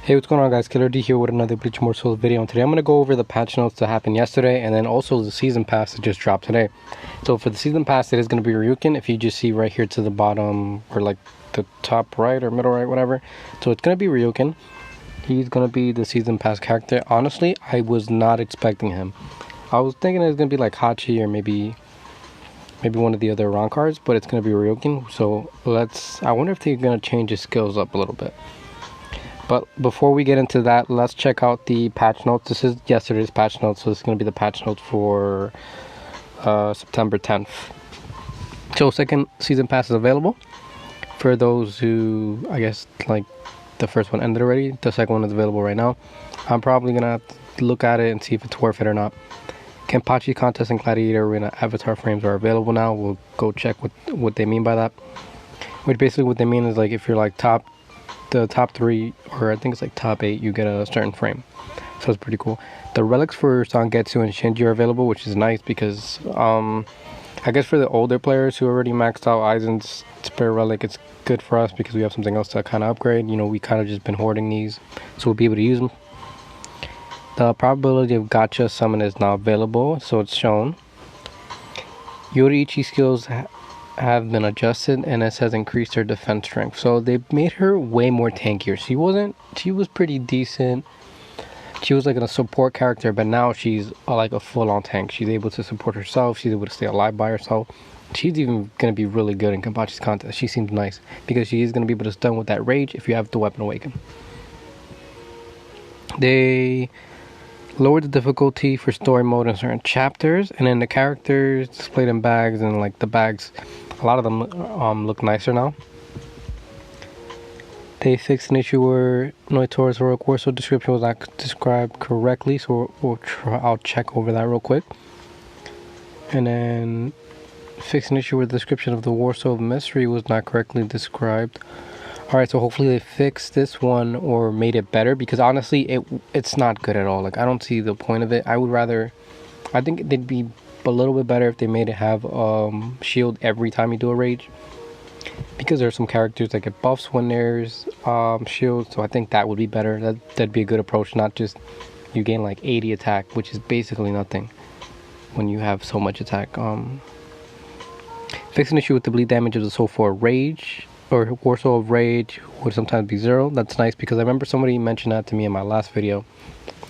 Hey, what's going on, guys? Killer D here with another Bleach Warsoul video, and today I'm going to go over the patch notes that happened yesterday and then also the season pass that just dropped today. So for the season pass, it is going to be Ryuken. If you just see right here to the bottom, or like the top right or middle right, whatever. So it's going to be Ryuken. He's going to be the season pass character. Honestly, I was not expecting him. I was thinking it was going to be like Hachi or maybe one of the other Ron cards, but it's going to be Ryuken. So I wonder if they're going to change his skills up a little bit. But before we get into that, let's check out the patch notes. This is yesterday's patch notes, so this is going to be the patch notes for September 10th. So second season pass is available for those who, I guess, like the first one ended already. The second one is available right now. I'm probably going to have to look at it and see if it's worth it or not. Kenpachi contest and Gladiator Arena avatar frames are available now. We'll go check what they mean by that. Which basically what they mean is like if you're like the top 3, or I think it's like top 8, you get a certain frame. So it's pretty cool. The relics for Zangetsu and Shinji are available, which is nice because I guess for the older players who already maxed out Aizen's Spirit relic, it's good for us because we have something else to kind of upgrade. You know, we kind of just been hoarding these, so we'll be able to use them. The probability of gacha summon is now available, so it's shown. Yoruichi Skills have been adjusted, and it says increased her defense strength. So they made her way more tankier. She was pretty decent. She was like a support character, but now she's like a full-on tank. She's able to support herself. She's able to stay alive by herself. She's even going to be really good in Kenpachi's contest. She seems nice because she is going to be able to stun with that rage if you have the weapon awaken. They lowered the difficulty for story mode in certain chapters, and then the characters displayed in bags, and like the bags, a lot of them look nicer now. They fixed an issue where Noitori's Warsoul description was not described correctly, so I'll check over that real quick. And then fixed an issue where the description of the Warsoul mystery was not correctly described. Alright, so hopefully they fixed this one or made it better, because honestly it's not good at all. Like, I don't see the point of it. I think they'd be a little bit better if they made it have shield every time you do a rage, because there's some characters that get buffs when there's shield, so I think that would be better. That'd be a good approach, not just you gain like 80 attack, which is basically nothing when you have so much attack. Fix an issue with the bleed damage of the soul for rage, or Warsoul of Rage would sometimes be 0. That's nice because I remember somebody mentioned that to me in my last video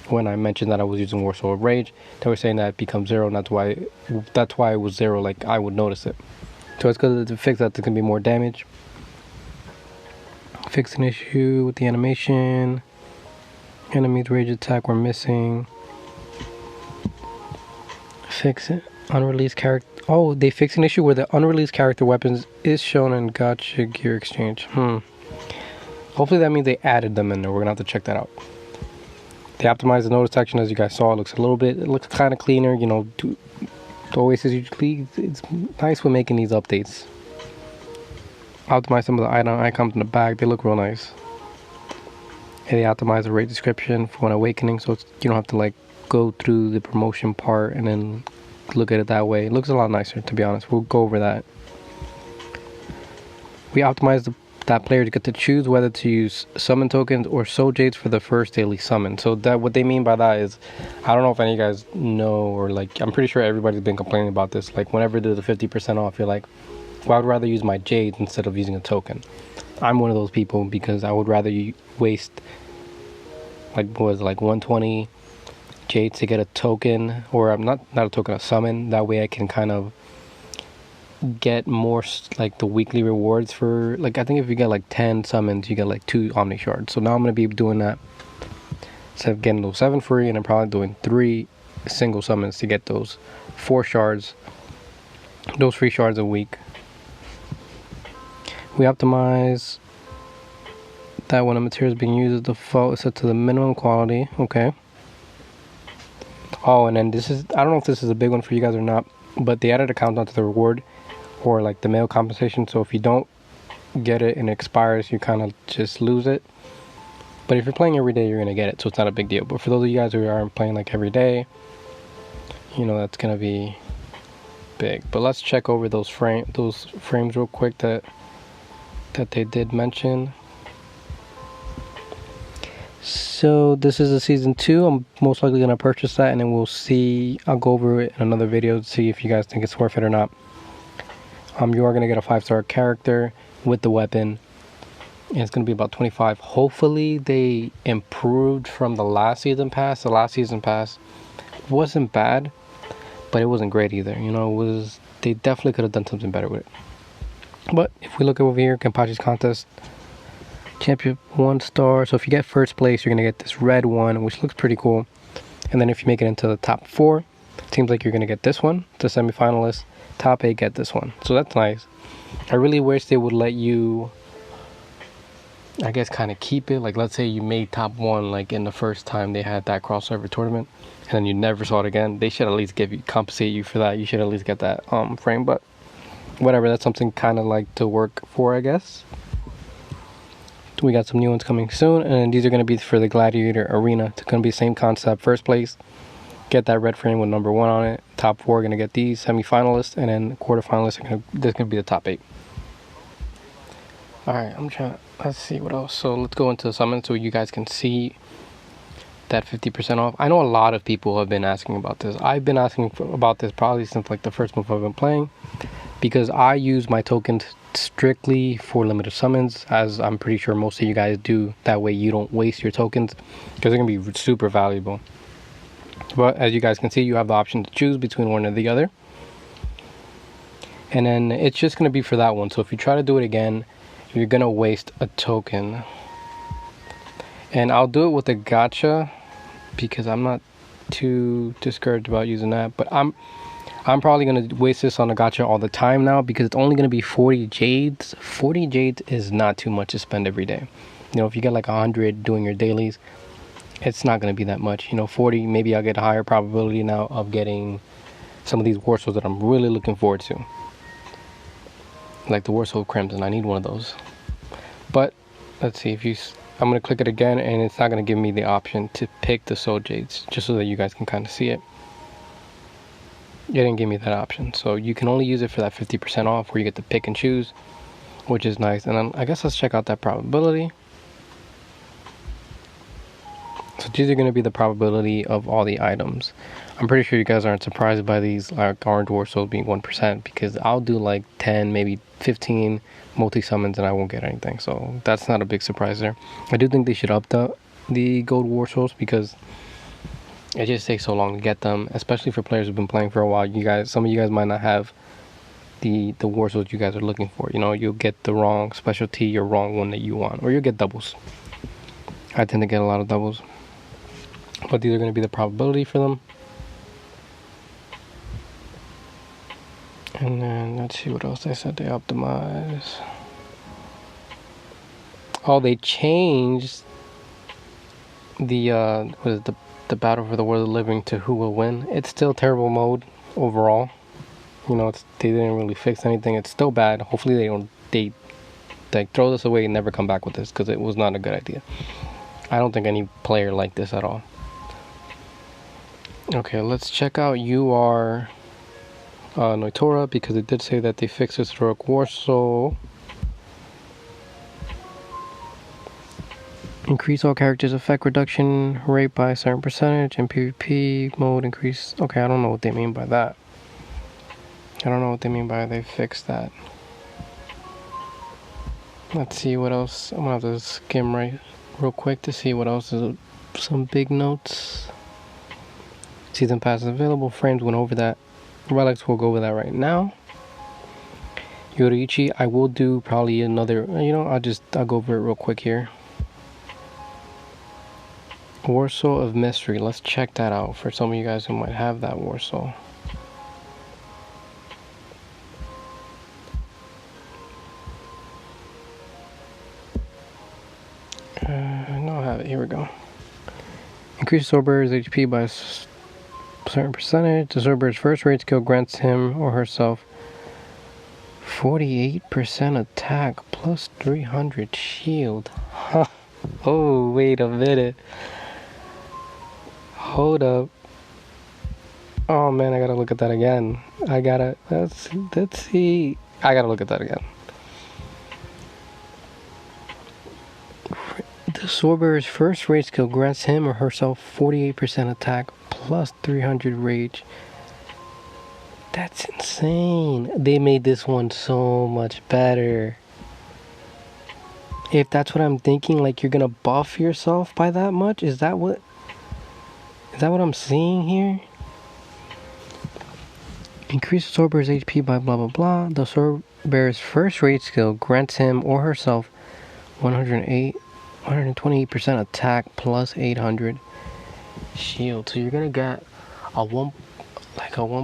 when I mentioned that I was using Warsoul of Rage. They were saying that it becomes 0, and that's why it was 0, like I would notice it. So it's good to fix that. There can be more damage. Fix an issue with the animation. Enemies rage attack were missing. Fix it. Unreleased character. Oh, they fixed an issue where the unreleased character weapons is shown in gacha gear exchange. Hopefully that means they added them in there. We're gonna have to check that out. They optimized the notice section, as you guys saw. It looks kind of cleaner. You know, the Oasis usually, it's nice when making these updates. Optimize some of the icons in the back. They look real nice. And they optimize the rate description for when awakening, so you don't have to like go through the promotion part and then look at it that way. It looks a lot nicer, to be honest. We'll go over that. We optimized that player to get to choose whether to use summon tokens or soul jades for the first daily summon. So that, what they mean by that is, I don't know if any of you guys know, or like, I'm pretty sure everybody's been complaining about this. Like, whenever there's a 50% off, you're like, well, I would rather use my jades instead of using a token. I'm one of those people because I would rather waste like 120 jades to get a token, or not a token, a summon. That way I can kind of get more like the weekly rewards for, like, I think if you get like 10 summons, you get like 2 omni shards. So now I'm going to be doing that instead of getting those 7 free, and I'm probably doing 3 single summons to get those 4 shards, those 3 shards a week. We optimize that when a material is being used as default, it's set to the minimum quality. Okay. Oh, and then this is, I don't know if this is a big one for you guys or not, but they added a countdown to the reward, or like the mail compensation. So if you don't get it and it expires, you kind of just lose it. But if you're playing every day, you're going to get it, so it's not a big deal. But for those of you guys who aren't playing like every day, you know, that's going to be big. But let's check over those frames real quick that they did mention. So this is a season 2. I'm most likely going to purchase that, and then we'll see. I'll go over it in another video to see if you guys think it's worth it or not. You are going to get a 5-star character with the weapon, and it's going to be about 25. Hopefully they improved from the last season pass. The last season pass wasn't bad, but it wasn't great either. You know, they definitely could have done something better with it. But if we look over here, Kenpachi's contest, champion 1 star. So if you get first place, you're going to get this red one, which looks pretty cool. And then if you make it into the top 4, it seems like you're going to get this one, the semifinalist. Top 8 get this one. So that's nice. I really wish they would let you, I guess, kind of keep it. Like, let's say you made top 1 like in the first time they had that crossover tournament, and then you never saw it again. They should at least compensate you for that. You should at least get that frame. But whatever, that's something kind of like to work for, I guess. We got some new ones coming soon, and these are going to be for the Gladiator Arena. It's going to be the same concept. First place, get that red frame with number 1 on it. Top 4 are going to get these semi-finalists, and then quarterfinalists are going to be the top 8. Alright, let's see what else. So let's go into the summon so you guys can see that 50% off. I know a lot of people have been asking about this. I've been asking about this probably since like the first month I've been playing, because I use my tokens strictly for limited summons, as I'm pretty sure most of you guys do. That way you don't waste your tokens, because they're going to be super valuable. But as you guys can see, you have the option to choose between one or the other, and then it's just going to be for that one. So if you try to do it again, you're going to waste a token. And I'll do it with a gacha, because I'm not too discouraged about using that. But I'm probably going to waste this on a gacha all the time now, because it's only going to be 40 jades. 40 jades is not too much to spend every day. You know, if you get like 100 doing your dailies, it's not going to be that much. You know, 40, maybe I'll get a higher probability now of getting some of these Warsouls that I'm really looking forward to. Like the Warsoul Crimson, I need one of those. But let's see, I'm going to click it again, and it's not going to give me the option to pick the Soul Jades, just so that you guys can kind of see it. It didn't give me that option, so you can only use it for that 50% off where you get to pick and choose, which is nice. And then I guess let's check out that probability. So these are going to be the probability of all the items. I'm pretty sure you guys aren't surprised by these like orange Warsouls being 1%, because I'll do like 10, maybe 15 multi-summons and I won't get anything. So that's not a big surprise there. I do think they should up the gold Warsouls, because it just takes so long to get them, especially for players who've been playing for a while. Some of you guys might not have the Warsouls you guys are looking for. You know, you'll get the wrong specialty or wrong one that you want, or you'll get doubles. I tend to get a lot of doubles. But these are going to be the probability for them. And then let's see what else they said they optimize. Oh, they changed the the battle for the world of the living to who will win. It's still terrible mode overall. You know, they didn't really fix anything. It's still bad. Hopefully they like throw this away and never come back with this, because it was not a good idea. I don't think any player liked this at all. Okay, let's check out UR Noitora, because it did say that they fixed this heroic Warsoul. Increase all characters' effect reduction rate by a certain percentage. In PvP mode, increase. Okay, I don't know what they mean by that. I don't know what they mean by they fixed that. Let's see what else. I'm gonna have to skim real quick to see what else is some big notes. Season pass is available. Frames went over that. Relics, we'll go over that right now. Yoruichi, I will do probably another. You know, I'll go over it real quick here. Warsoul of Mystery. Let's check that out for some of you guys who might have that Warsoul. No, I have it. Here we go. Increase Swordbearer's HP by a certain percentage. The Swordbearer's first raid skill grants him or herself 48% attack plus 300 shield. Oh, wait a minute. Hold up. Oh man, I gotta look at that again. Let's see. I gotta look at that again. The Swordbearer's first rage skill grants him or herself 48% attack plus 300 rage. That's insane. They made this one so much better. If that's what I'm thinking, like you're gonna buff yourself by that much? Is that what I'm seeing here? Increase the Swordbearer's HP by blah blah blah. The Swordbearer's first rage skill grants him or herself 128% attack plus 800 shield. So you're gonna get a 1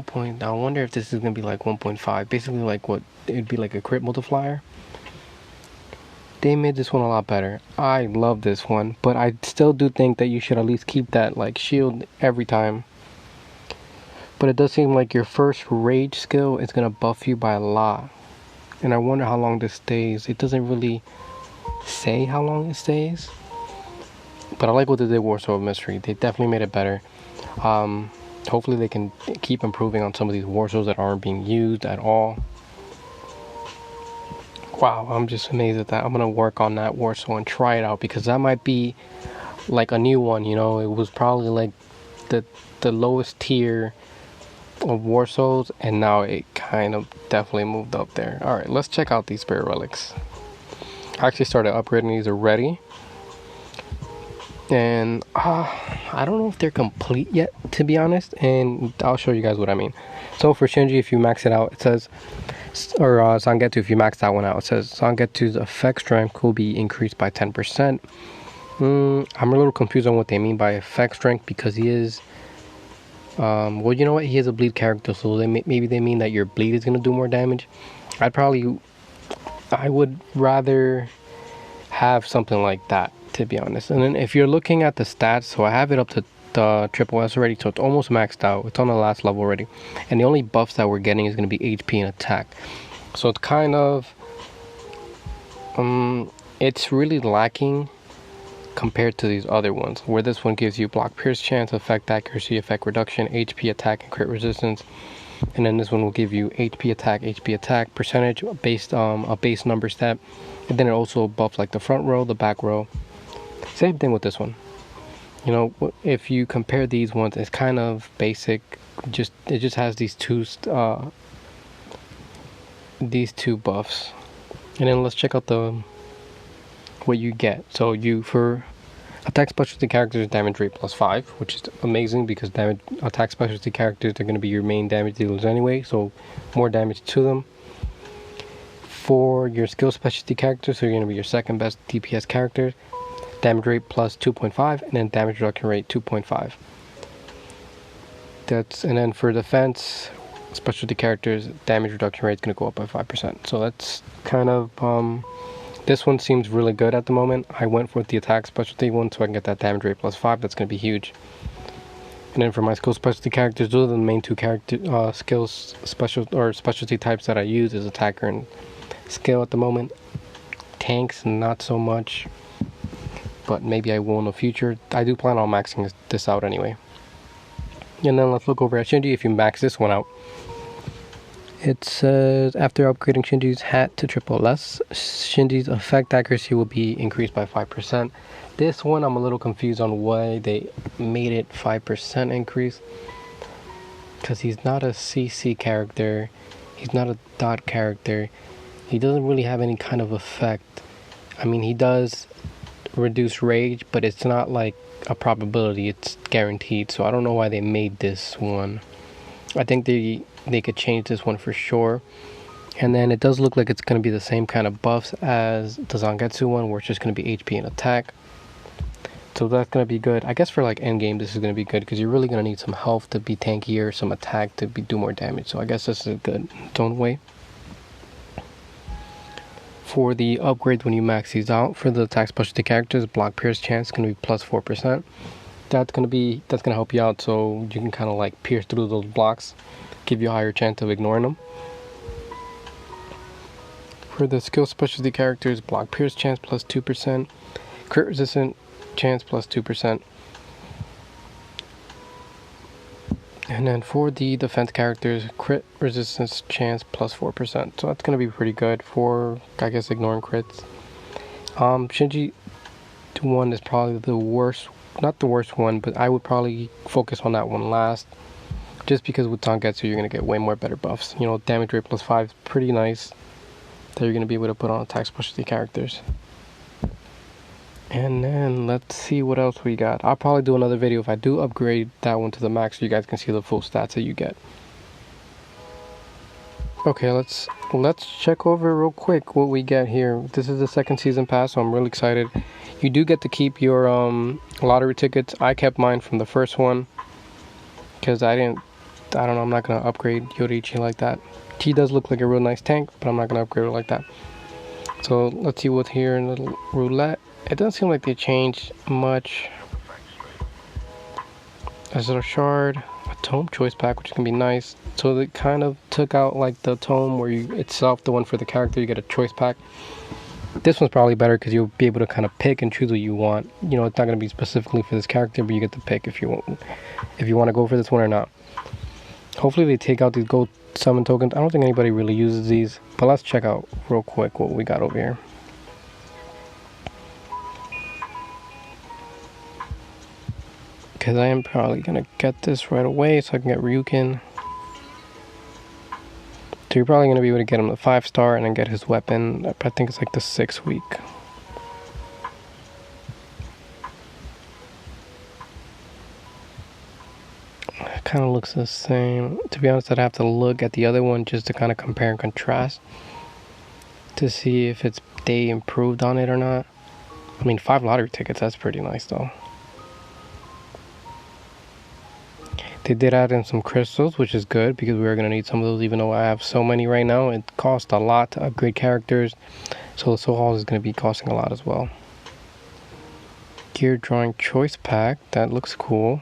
point. I wonder if this is gonna be like 1.5. Basically, like what it'd be like a crit multiplier. They made this one a lot better. I love this one, but I still do think that you should at least keep that like shield every time. But it does seem like your first rage skill is gonna buff you by a lot, and I wonder how long this stays. It doesn't really say how long it stays, but I like what they did with Warsoul Mystery. They definitely made it better. Hopefully they can keep improving on some of these Warsouls that aren't being used at all. Wow, I'm just amazed at that. I'm gonna work on that Warsoul and try it out, because that might be like a new one, you know. It was probably like the lowest tier of Warsouls, and now it kind of definitely moved up there. Alright, let's check out these Spirit Relics. I actually started upgrading these already, and I don't know if they're complete yet, to be honest, and I'll show you guys what I mean. So for Shinji, if you max it out, it says, or Zangetsu, if you max that one out, it says Zangetsu's effect strength will be increased by 10%. I'm a little confused on what they mean by effect strength, because he is well, you know what, he is a bleed character, so maybe they mean that your bleed is going to do more damage. I would rather have something like that, to be honest. And then if you're looking at the stats, so I have it up to the triple S already, so it's almost maxed out. It's on the last level already, and the only buffs that we're getting is going to be HP and attack. So it's kind of it's really lacking compared to these other ones, where this one gives you block, pierce chance, effect accuracy, effect reduction, HP attack, and crit resistance. And then this one will give you HP attack percentage based on a base number stat, and then it also buffs like the front row, the back row. Same thing with this one. You know, if you compare these ones, it's kind of basic. It just has these two buffs. And then let's check out what you get. So for attack specialty characters, damage rate plus 5, which is amazing, because attack specialty characters are going to be your main damage dealers anyway, so more damage to them. For your skill specialty characters, so you're going to be your second best DPS characters, damage rate plus 2.5, and then damage reduction rate 2.5. And then for defense specialty characters, damage reduction rate is going to go up by 5%. So that's kind of this one seems really good at the moment. I went with the attack specialty one so I can get that damage rate plus 5. That's going to be huge. And then for my skill specialty characters, those are the main two skills specialty types that I use, is attacker and skill at the moment. Tanks, not so much, but maybe I will in the future. I do plan on maxing this out anyway. And then let's look over at Shinji. If you max this one out, it says after upgrading Shinji's hat to triple S, Shinji's effect accuracy will be increased by 5%. This one I'm a little confused on why they made it 5% increase, because he's not a CC character, he's not a dot character, he doesn't really have any kind of effect. I mean, he does reduce rage, but it's not like a probability, it's guaranteed. So I don't know why they made this one. I think they could change this one for sure. And then it does look like it's going to be the same kind of buffs as the Zangetsu one, where it's just going to be HP and attack. So that's going to be good. I guess for like endgame this is going to be good, because you're really going to need some health to be tankier, some attack to do more damage. So I guess this is good in its own way. For the upgrades, when you max these out, for the attack specialty characters, block pierce chance is going to be plus 4%. That's going to help you out, so you can kind of like pierce through those blocks, give you a higher chance of ignoring them. For the skill specialty characters, block pierce chance plus 2%, crit resistant chance plus 2%. And then for the defense characters, crit resistance chance plus 4%. So that's going to be pretty good for, I guess, ignoring crits. Shinji, one is probably the worst, not the worst one, but I would probably focus on that one last. Just because with Zangetsu you're going to get way more better buffs. You know, damage rate +5 is pretty nice that you're going to be able to put on attack specialty characters. And then let's see what else we got. I'll probably do another video if I do upgrade that one to the max so you guys can see the full stats that you get. Okay, let's check over real quick what we get here. This is the second season pass, so I'm really excited. You do get to keep your lottery tickets. I kept mine from the first one because I don't know, I'm not going to upgrade Yoruichi like that. She does look like a real nice tank, but I'm not going to upgrade her like that. So let's see what's here in the roulette. It doesn't seem like they changed much. There's a shard, a tome choice pack, which can be nice. So they kind of took out like the tome where you itself, the one for the character, you get a choice pack. This one's probably better because you'll be able to kind of pick and choose what you want. You know, it's not going to be specifically for this character, but you get to pick if you want to go for this one or not. Hopefully they take out these gold summon tokens. I don't think anybody really uses these, but let's check out real quick what we got over here. Because I am probably going to get this right away so I can get Ryuken. So you're probably going to be able to get him the 5-star and then get his weapon. I think it's like the 6th week. It kind of looks the same. To be honest, I'd have to look at the other one just to kind of compare and contrast to see if they improved on it or not. I mean, 5 lottery tickets, that's pretty nice though. They did add in some crystals, which is good because we are going to need some of those, even though I have so many right now. It costs a lot to upgrade characters, so the soul hall is going to be costing a lot as well. Gear drawing choice pack, that looks cool.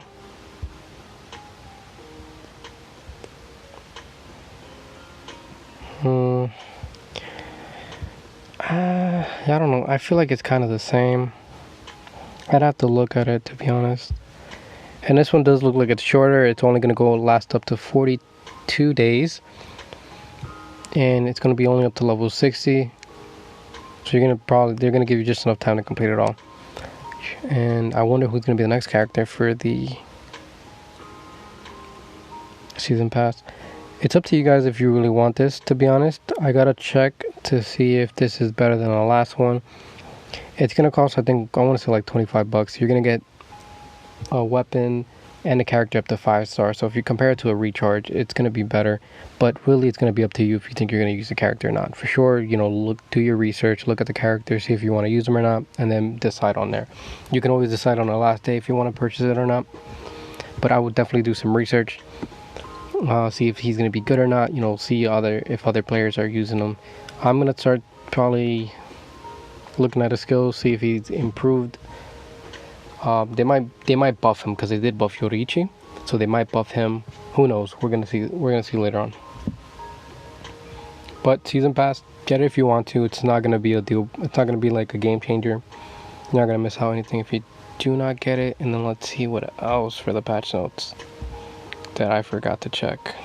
I don't know, I feel like it's kind of the same. I'd have to look at it, to be honest. And this one does look like it's shorter. It's only going to last up to 42 days. And it's going to be only up to level 60. So they're going to give you just enough time to complete it all. And I wonder who's going to be the next character for the season pass. It's up to you guys if you really want this, to be honest. I got to check to see if this is better than the last one. It's going to cost, I think, I want to say like $25. You're going to get a weapon and a character up to 5-star. So if you compare it to a recharge, it's going to be better, but really it's going to be up to you if you think you're going to use the character or not. For sure, you know, do your research, look at the character, see if you want to use them or not, and then decide on there. You can always decide on the last day if you want to purchase it or not, but I would definitely do some research, see if he's going to be good or not, you know, see if other players are using them. I'm going to start probably looking at his skills, see if he's improved. They might buff him because they did buff Yoruichi, so they might buff him. Who knows? We're gonna see later on. But season pass, get it if you want to. It's not gonna be a deal. It's not gonna be like a game changer. You're not gonna miss out anything if you do not get it. And then let's see what else for the patch notes that I forgot to check.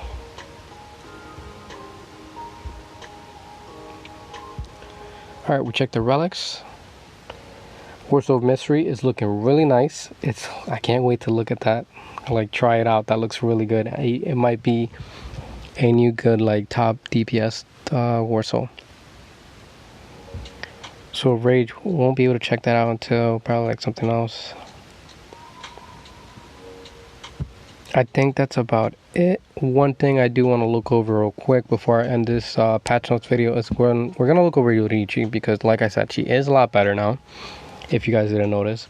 All right, we checked the relics. Warsoul Mystery is looking really nice. I can't wait to look at that. Like, try it out. That looks really good. It might be a new good like top DPS Warsoul. So Rage won't be able to check that out until probably like something else. I think that's about it. One thing I do want to look over real quick before I end this patch notes video is we're gonna look over Yoruichi because, like I said, she is a lot better now. If you guys didn't notice,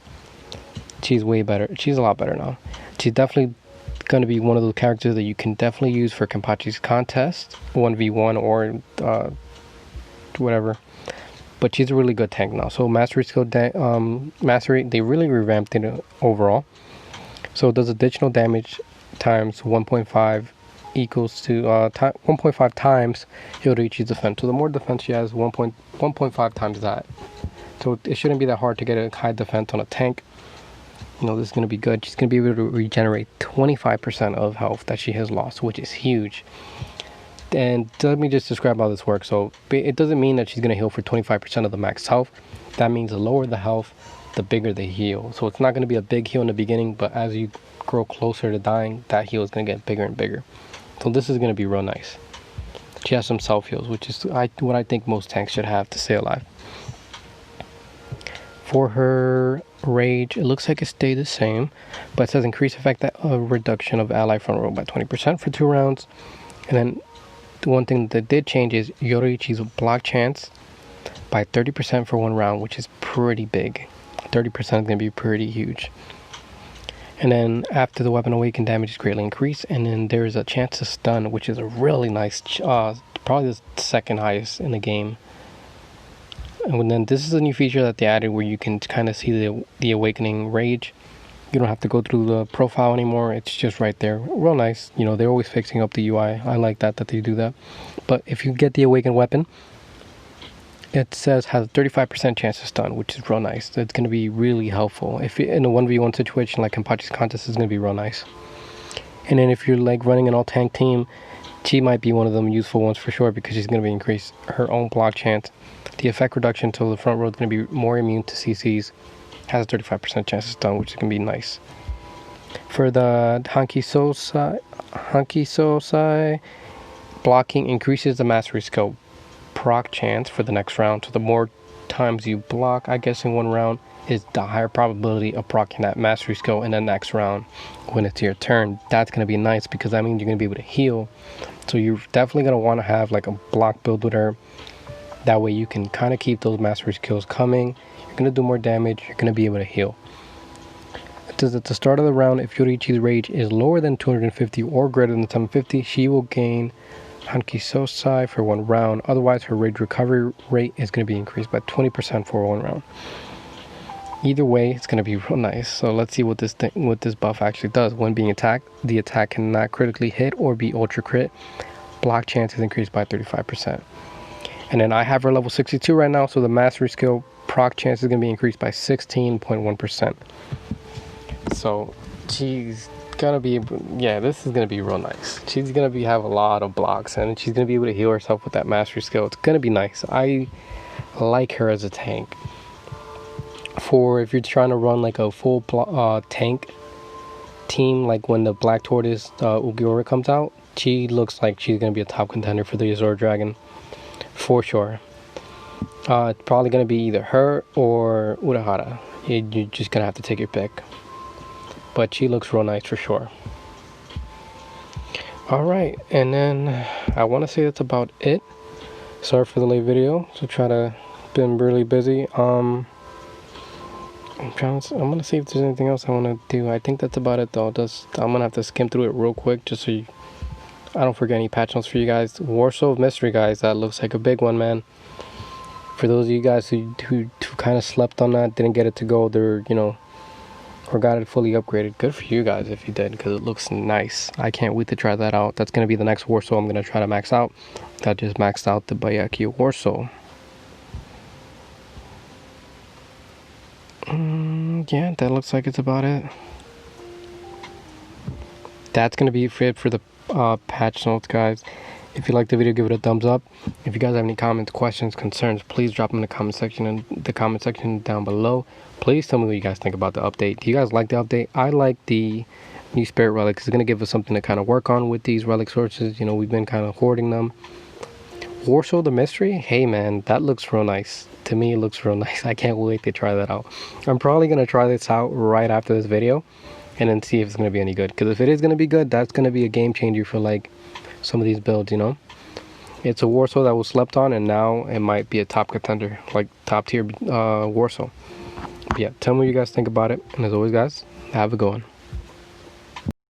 she's way better. She's a lot better now. She's definitely going to be one of those characters that you can definitely use for Kenpachi's contest, 1v1 or whatever. But she's a really good tank now. So mastery skill, mastery, they really revamped it overall. So it does additional damage times 1.5 equals to 1.5 times Yoruichi's defense. So the more defense she has, 1.5 times that. So it shouldn't be that hard to get a high defense on a tank. You know, this is going to be good. She's going to be able to regenerate 25% of health that she has lost, which is huge. And let me just describe how this works. So it doesn't mean that she's going to heal for 25% of the max health. That means the lower the health, the bigger the heal. So it's not going to be a big heal in the beginning, but as you grow closer to dying, that heal is going to get bigger and bigger. So this is going to be real nice. She has some self heals, which is what I think most tanks should have to stay alive. For her rage, it looks like it stayed the same, but it says increase effect reduction of ally front row by 20% for 2 rounds. And then the one thing that did change is Yoruichi's block chance by 30% for 1 round, which is pretty big. 30% is going to be pretty huge. And then after the weapon awaken, damage is greatly increased, and then there's a chance to stun, which is a really nice, probably the second highest in the game. And then this is a new feature that they added where you can kind of see the awakening rage. You don't have to go through the profile anymore. It's just right there. Real nice. You know, they're always fixing up the UI. I like that they do that. But if you get the awakened weapon, it says has a 35% chance to stun, which is real nice. It's going to be really helpful. If in a 1v1 situation like Kenpachi's contest, is going to be real nice. And then if you're like running an all tank team, she might be one of them useful ones for sure, because she's going to be increase her own block chance. The effect reduction to the front row is going to be more immune to CCs. Has a 35% chance to stun, which is going to be nice. For the Hanki Sosai, blocking increases the mastery skill proc chance for the next round. So the more times you block, I guess in 1 round, is the higher probability of proccing that mastery skill in the next round when it's your turn. That's going to be nice because that means you're going to be able to heal. So you're definitely going to want to have like a block build with her. That way you can kind of keep those mastery skills coming. You're going to do more damage. You're going to be able to heal. It says at the start of the round, if Yoruichi's rage is lower than 250 or greater than 750, she will gain Hanki Sosai for 1 round. Otherwise, her rage recovery rate is going to be increased by 20% for 1 round. Either way, it's going to be real nice. So let's see what this buff actually does. When being attacked, the attack cannot critically hit or be ultra crit. Block chance is increased by 35%. And then I have her level 62 right now, so the mastery skill proc chance is going to be increased by 16.1%. So she's gonna be, yeah, this is gonna be real nice. She's gonna have a lot of blocks, and she's gonna be able to heal herself with that mastery skill. It's gonna be nice. I like her as a tank. For if you're trying to run like a full tank team, like when the Black Tortoise Ugiura comes out, she looks like she's gonna be a top contender for the Azure Dragon for sure. It's probably gonna be either her or Urahara. You're just gonna have to take your pick. But she looks real nice for sure. Alright, and then I want to say that's about it. Sorry for the late video. Been really busy. I'm gonna see if there's anything else I want to do. I think that's about it though. I'm gonna have to skim through it real quick just so I don't forget any patch notes for you guys. Warsoul mystery, guys. That looks like a big one, man. For those of you guys who kind of slept on that, didn't get it to go, or got it fully upgraded, good for you guys if you did, because it looks nice. I can't wait to try that out. That's going to be the next Warsoul I'm going to try to max out. That just maxed out the Bayaki Warsoul. Yeah, that looks like it's about it. That's going to be it for the patch notes, guys. If you liked the video, give it a thumbs up. If you guys have any comments, questions, concerns, please drop them in the comment section down below. Please tell me what you guys think about the update. Do you guys like the update? I like the new Spirit Relics. It's going to give us something to kind of work on with these relic sources. We've been kind of hoarding them. Warsoul the Mystery? Hey man, that looks real nice. To me, it looks real nice. I can't wait to try that out. I'm probably going to try this out right after this video and then see if it's going to be any good. Because if it is going to be good, that's going to be a game changer for like some of these builds, It's a Warsoul that was slept on, and now it might be a top contender, like top tier Warsoul. But yeah, tell me what you guys think about it. And as always, guys, have a good one.